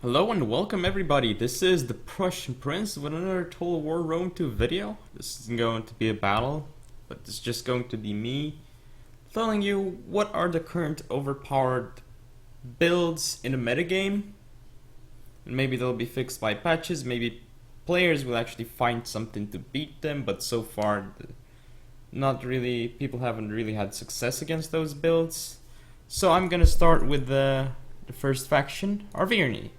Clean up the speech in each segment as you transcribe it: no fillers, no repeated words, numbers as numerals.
Hello and welcome everybody, this is the Prussian Prince with another Total War Rome 2 video. This isn't going to be a battle, but it's just going to be me telling you what are the current overpowered builds in the metagame. And maybe they'll be fixed by patches, maybe players will actually find something to beat them, but so far not really, people haven't really had success against those builds. So I'm gonna start with the first faction, Arverni.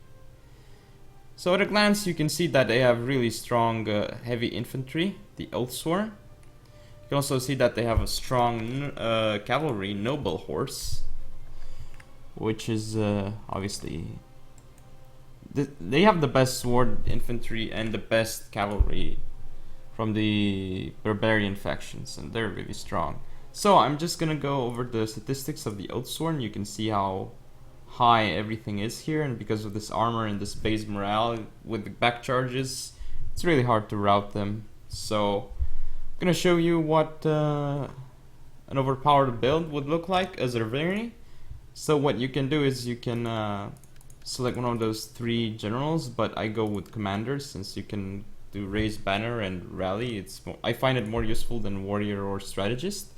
So at a glance you can see that they have really strong heavy infantry, the Oathsworn. You can also see that they have a strong cavalry noble horse, which is obviously... They have the best sword infantry and the best cavalry from the barbarian factions, and they're really strong. So I'm just gonna go over the statistics of the Oathsworn. You can see how high everything is here, and because of this armor and this base morale with the back charges, it's really hard to rout them. So I'm gonna show you what an overpowered build would look like as a Arverni. So what you can do is you can select one of those three generals, but I go with commanders since you can do raise banner and rally. I find it more useful than warrior or strategist.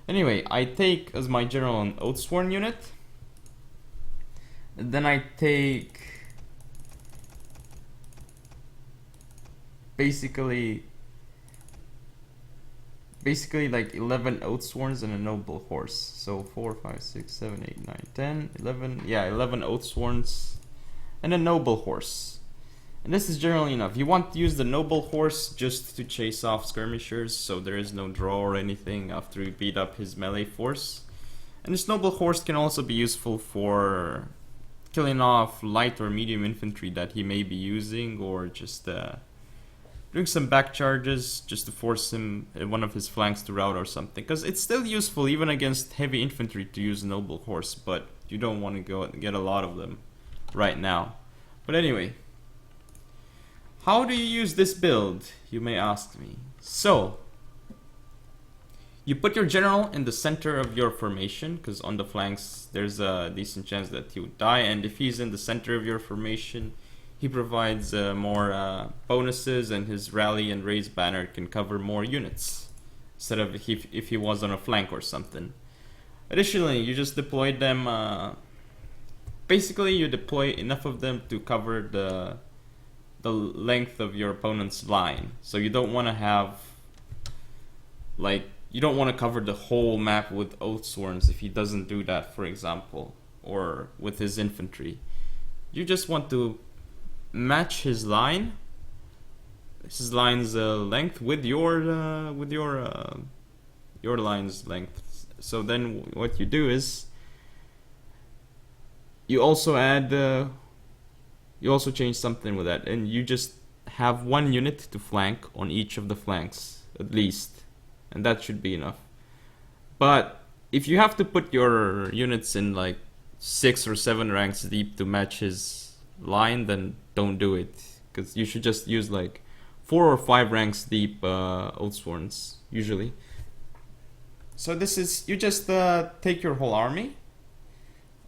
Anyway, I take as my general an Oathsworn unit. Then I take basically like 11 Oathsworns and a noble horse. So 4, 5, 6, 7, 8, 9, 10, 11, yeah, 11 Oathsworns and a noble horse. And this is generally enough. You want to use the noble horse just to chase off skirmishers, so there is no draw or anything after you beat up his melee force. And this noble horse can also be useful for killing off light or medium infantry that he may be using, or just doing some back charges just to force him one of his flanks to rout or something. Because it's still useful even against heavy infantry to use noble horse, but you don't want to go and get a lot of them right now. But anyway, how do you use this build, you may ask me. So you put your general in the center of your formation, because on the flanks there's a decent chance that he would die, and if he's in the center of your formation, he provides more bonuses, and his rally and raise banner can cover more units instead of if he was on a flank or something. Additionally, you just deployed them, basically you deploy enough of them to cover the length of your opponent's line. So you don't want to have, like, you don't want to cover the whole map with Oathsworns if he doesn't do that, for example, or with his infantry. You just want to match his line's length with your line's length. So then what you do is you also add you also change something with that, and you just have one unit to flank on each of the flanks at least, and that should be enough. But if you have to put your units in like 6 or 7 ranks deep to match his line, then don't do it, because you should just use like 4 or 5 ranks deep Oathsworns usually. So this is, you just take your whole army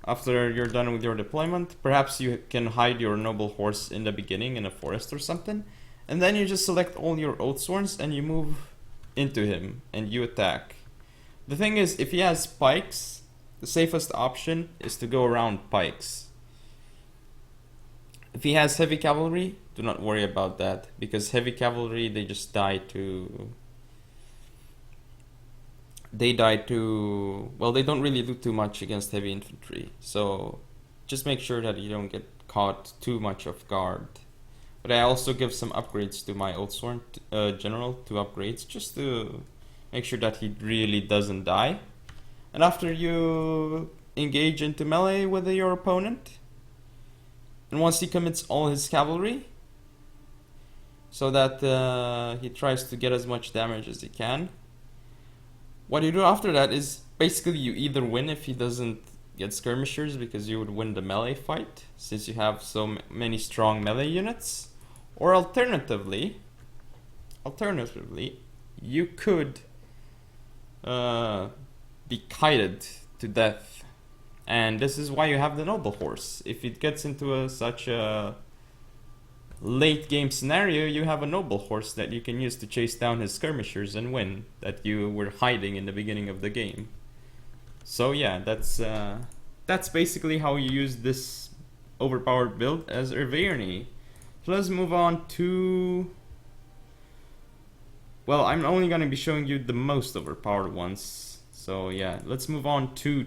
after you're done with your deployment. Perhaps you can hide your noble horse in the beginning in a forest or something, and then you just select all your Oathsworns and you move into him and you attack. The thing is, if he has pikes, the safest option is to go around pikes. If he has heavy cavalry, do not worry about that, because heavy cavalry, they just die to... well, they don't really do too much against heavy infantry. So just make sure that you don't get caught too much off guard. But I also give some upgrades to my Oathsworn general, 2 upgrades, just to make sure that he really doesn't die. And after you engage into melee with your opponent, and once he commits all his cavalry, so that he tries to get as much damage as he can, what you do after that is basically you either win if he doesn't get skirmishers, because you would win the melee fight since you have so many strong melee units, or alternatively you could be kited to death And this is why you have the noble horse. If it gets into such a late game scenario, you have a noble horse that you can use to chase down his skirmishers and win, that you were hiding in the beginning of the game. So yeah, that's basically how you use this overpowered build as Irvirni. So let's move on to... Well, I'm only going to be showing you the most overpowered ones. So yeah, let's move on to...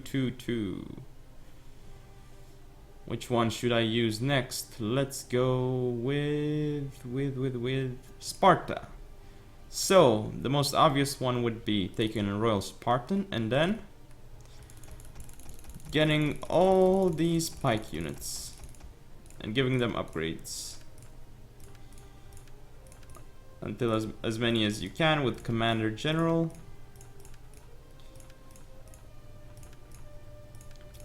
Which one should I use next? Let's go with Sparta. So, the most obvious one would be taking a Royal Spartan and then getting all these pike units and giving them upgrades until as many as you can with Commander General.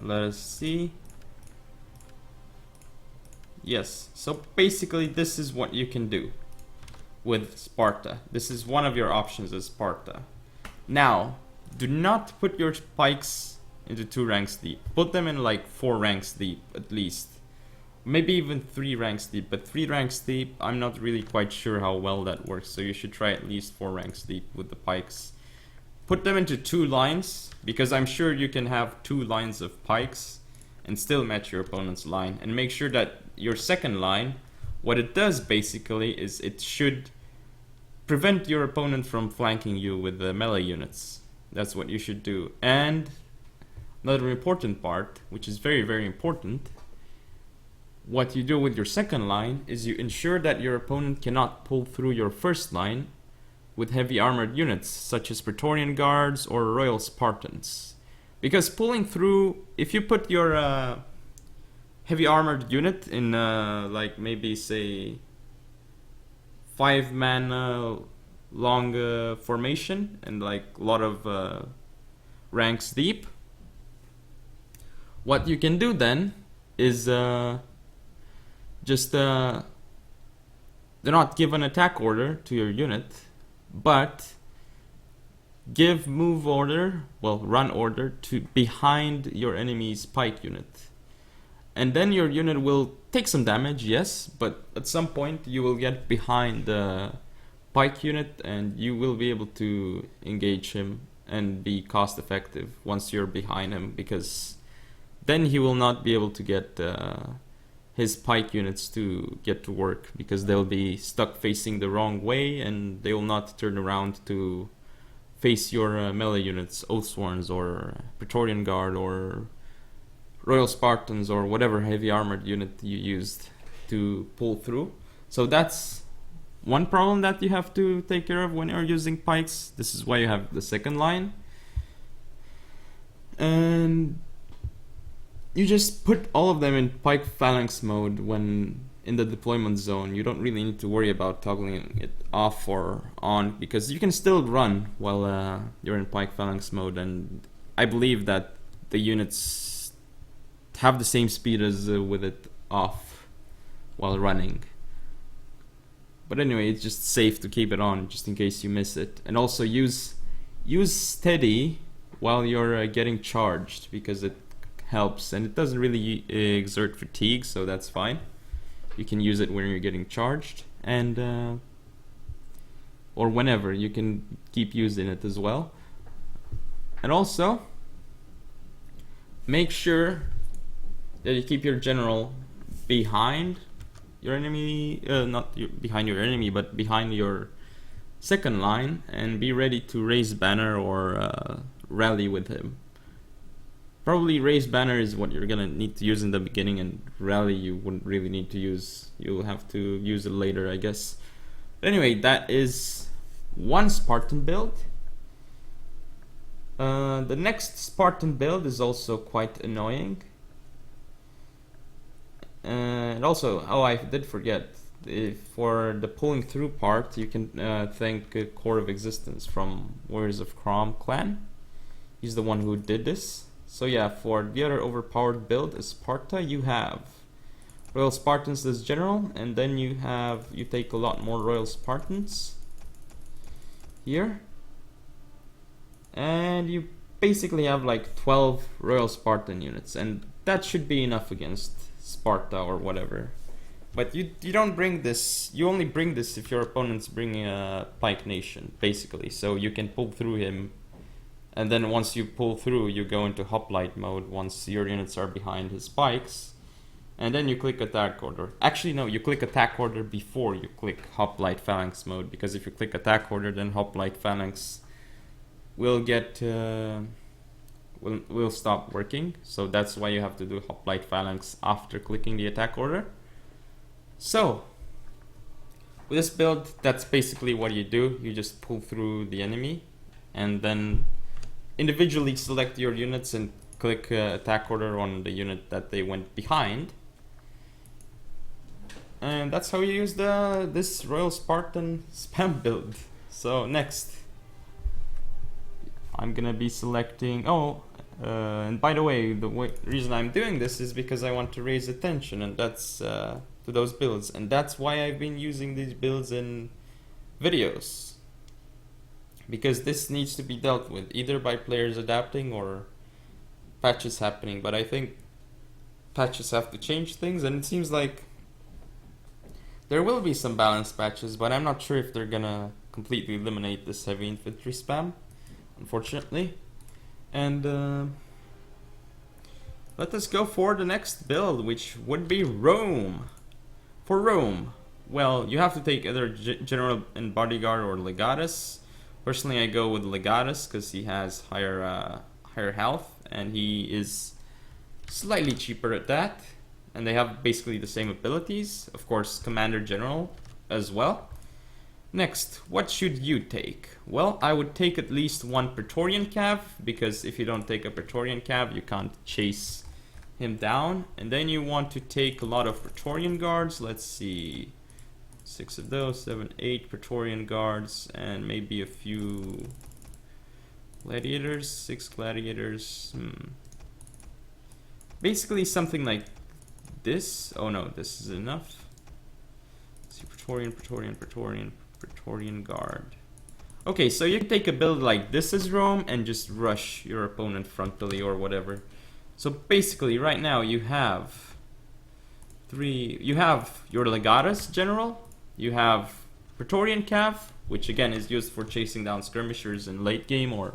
Let us see. Yes, so basically this is what you can do with Sparta. This is one of your options as Sparta. Now, do not put your pikes into 2 ranks deep. Put them in like 4 ranks deep at least. Maybe even 3 ranks deep, but 3 ranks deep, I'm not really quite sure how well that works, so you should try at least 4 ranks deep with the pikes. Put them into 2 lines, because I'm sure you can have 2 lines of pikes and still match your opponent's line, and make sure that your second line, what it does basically is it should prevent your opponent from flanking you with the melee units. That's what you should do. And another important part, which is very, very important, what you do with your second line is you ensure that your opponent cannot pull through your first line with heavy armored units such as Praetorian Guards or Royal Spartans. Because pulling through, if you put your heavy armored unit in like maybe say 5-man long formation and like a lot of ranks deep, what you can do then is just do not give an attack order to your unit, but give move order, well, run order to behind your enemy's pike unit. And then your unit will take some damage, yes, but at some point you will get behind the pike unit and you will be able to engage him and be cost effective once you're behind him, because then he will not be able to get his pike units to get to work, because they'll be stuck facing the wrong way and they will not turn around to face your melee units, Oathsworns or Praetorian Guard or Royal Spartans or whatever heavy armored unit you used to pull through. So that's one problem that you have to take care of when you're using pikes. This is why you have the second line. And you just put all of them in pike phalanx mode when in the deployment zone. You don't really need to worry about toggling it off or on, because you can still run while you're in pike phalanx mode, and I believe that the units have the same speed as with it off while running. But anyway, it's just safe to keep it on just in case you miss it. And also use steady while you're getting charged, because it helps, and it doesn't really exert fatigue, so that's fine. You can use it when you're getting charged, and or whenever you can keep using it as well. And also make sure that you keep your general behind your enemy, not behind your enemy, but behind your second line, and be ready to raise banner or rally with him. Probably raise banner is what you're gonna need to use in the beginning, and rally you wouldn't really need to use. You'll have to use it later, I guess. But anyway, that is one Spartan build. The next Spartan build is also quite annoying. And also, oh, I did forget, for the pulling through part, you can thank Core of Existence from Warriors of Crom clan. He's the one who did this. So yeah, for the other overpowered build as Sparta, you have Royal Spartans as general, and then you take a lot more Royal Spartans here, and you basically have like 12 Royal Spartan units, and that should be enough against Sparta or whatever. But you don't bring this, you only bring this if your opponent's bringing a Pike Nation, basically. So you can pull through him, and then once you pull through, you go into hoplite mode once your units are behind his pikes. And then you click attack order. Actually, no, you click attack order before you click hoplite phalanx mode, because if you click attack order, then hoplite phalanx will get will stop working. So that's why you have to do hoplite phalanx after clicking the attack order. So with this build, that's basically what you do. You just pull through the enemy, and then individually select your units and click attack order on the unit that they went behind. And that's how you use this Royal Spartan spam build. So next, I'm gonna be selecting, and by the way, reason I'm doing this is because I want to raise attention, and that's to those builds, and that's why I've been using these builds in videos, because this needs to be dealt with either by players adapting or patches happening. But I think patches have to change things, and it seems like there will be some balance patches, but I'm not sure if they're gonna completely eliminate this heavy infantry spam, unfortunately. And let us go for the next build, which would be Rome. For Rome, well, you have to take either General and Bodyguard or Legatus. Personally, I go with Legatus because he has higher health, and he is slightly cheaper at that. And they have basically the same abilities. Of course, Commander General as well. Next, what should you take? Well, I would take at least one Praetorian Cav, because if you don't take a Praetorian Cav, you can't chase him down. And then you want to take a lot of Praetorian Guards. Let's see, 6 of those, 7, 8 Praetorian Guards, and maybe a few Gladiators, 6 Gladiators. Basically something like this. Oh no, this is enough. Let's see, Praetorian Guard. Okay, so you can take a build like this as Rome and just rush your opponent frontally or whatever. So basically right now you have your Legatus General, you have Praetorian Cav, which again is used for chasing down skirmishers in late game, or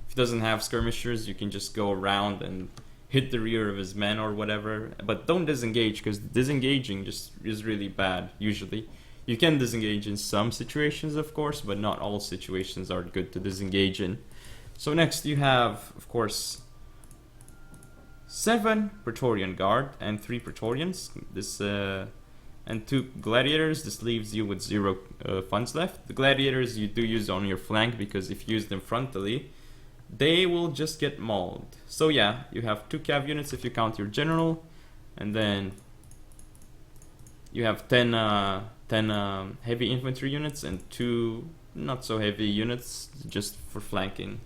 if he doesn't have skirmishers, you can just go around and hit the rear of his men or whatever. But don't disengage, because disengaging just is really bad usually. You can disengage in some situations, of course, but not all situations are good to disengage in. So next you have, of course, 7 Praetorian Guard and 3 Praetorians. This and 2 Gladiators. This leaves you with 0 funds left. The Gladiators you do use on your flank, because if you use them frontally, they will just get mauled. So yeah, you have 2 cav units if you count your general, and then you have 10 heavy infantry units and 2 not so heavy units just for flanking.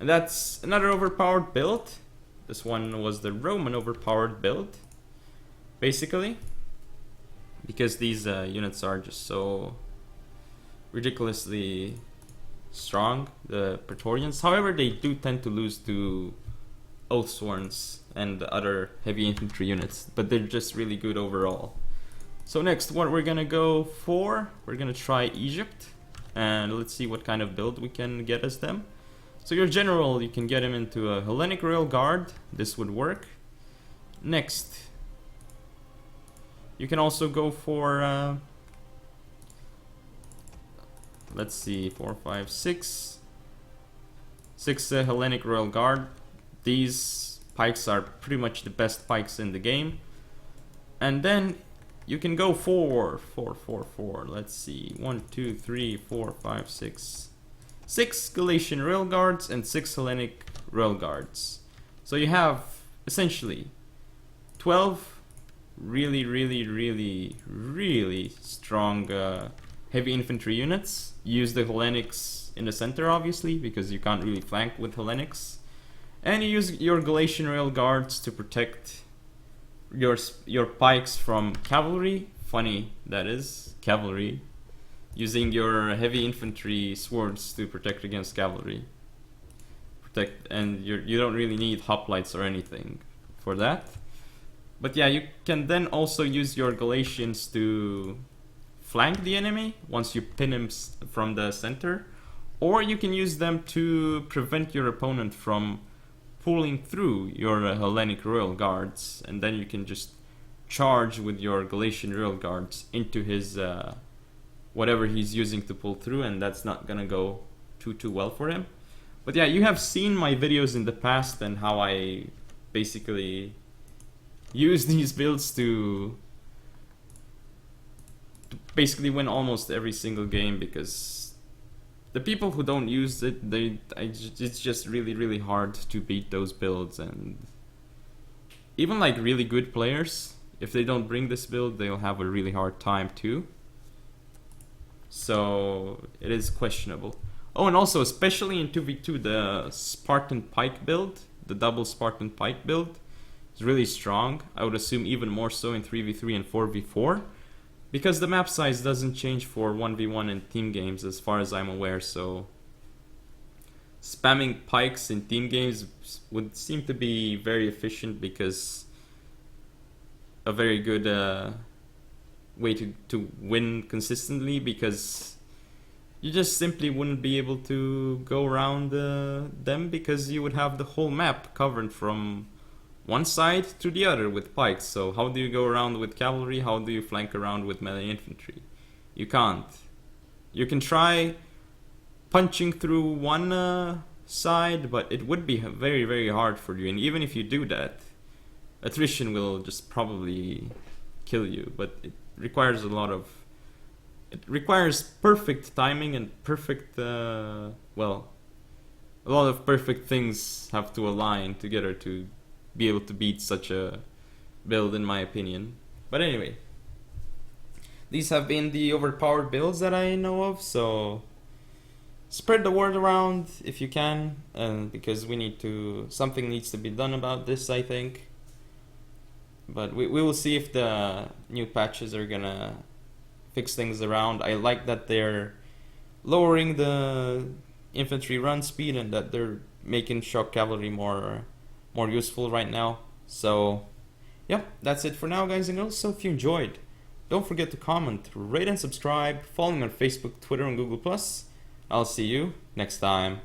And that's another overpowered build. This one was the Roman overpowered build, basically, because these units are just so ridiculously strong, the Praetorians. However, they do tend to lose to Oathsworns and other heavy infantry units, but they're just really good overall. So next, what we're gonna go for, we're gonna try Egypt, and let's see what kind of build we can get as them. So your general, you can get him into a Hellenic Royal Guard. This would work. Next, you can also go for let's see, 4, 5, 6 Hellenic Royal Guard. These pikes are pretty much the best pikes in the game. And then you can go for 4. Let's see, 1, 2, 3, 4, 5, 6 Galatian Royal Guards and 6 Hellenic Royal Guards. So you have essentially 12 really strong heavy infantry units. Use the Hellenics in the center, obviously, because you can't really flank with Hellenics. And you use your Galatian Royal Guards to protect your pikes from cavalry. Funny, that is, cavalry. Using your heavy infantry swords to protect against cavalry. protect, and you don't really need hoplites or anything for that. But yeah, you can then also use your Galatians to flank the enemy once you pin him from the center, or you can use them to prevent your opponent from pulling through your Hellenic Royal Guards, and then you can just charge with your Galatian Royal Guards into his whatever he's using to pull through, and that's not gonna go too well for him. But yeah, you have seen my videos in the past and how I basically use these builds to basically win almost every single game, because the people who don't use it, it's just really hard to beat those builds. And even like really good players, if they don't bring this build, they'll have a really hard time too. So it is questionable. Oh, and also especially in 2v2, the Spartan Pike build, the double Spartan Pike build, is really strong. I would assume even more so in 3v3 and 4v4, because the map size doesn't change for 1v1 and team games as far as I'm aware. So spamming pikes in team games would seem to be very efficient, because a very good way to win consistently, because you just simply wouldn't be able to go around them, because you would have the whole map covered from one side to the other with pikes. So how do you go around with cavalry? How do you flank around with melee infantry? You can't. You can try punching through one side, but it would be very hard for you. And even if you do that, attrition will just probably kill you. But it requires a lot of... It requires perfect timing and perfect... well, a lot of perfect things have to align together to be able to beat such a build, in my opinion. But anyway, these have been the overpowered builds that I know of, so spread the word around if you can, because something needs to be done about this, I think. But we will see if the new patches are gonna fix things around. I like that they're lowering the infantry run speed, and that they're making shock cavalry more useful right now. So yeah, that's it for now, guys and girls. So if you enjoyed, don't forget to comment, rate and subscribe, follow me on Facebook, Twitter and Google+. I'll see you next time.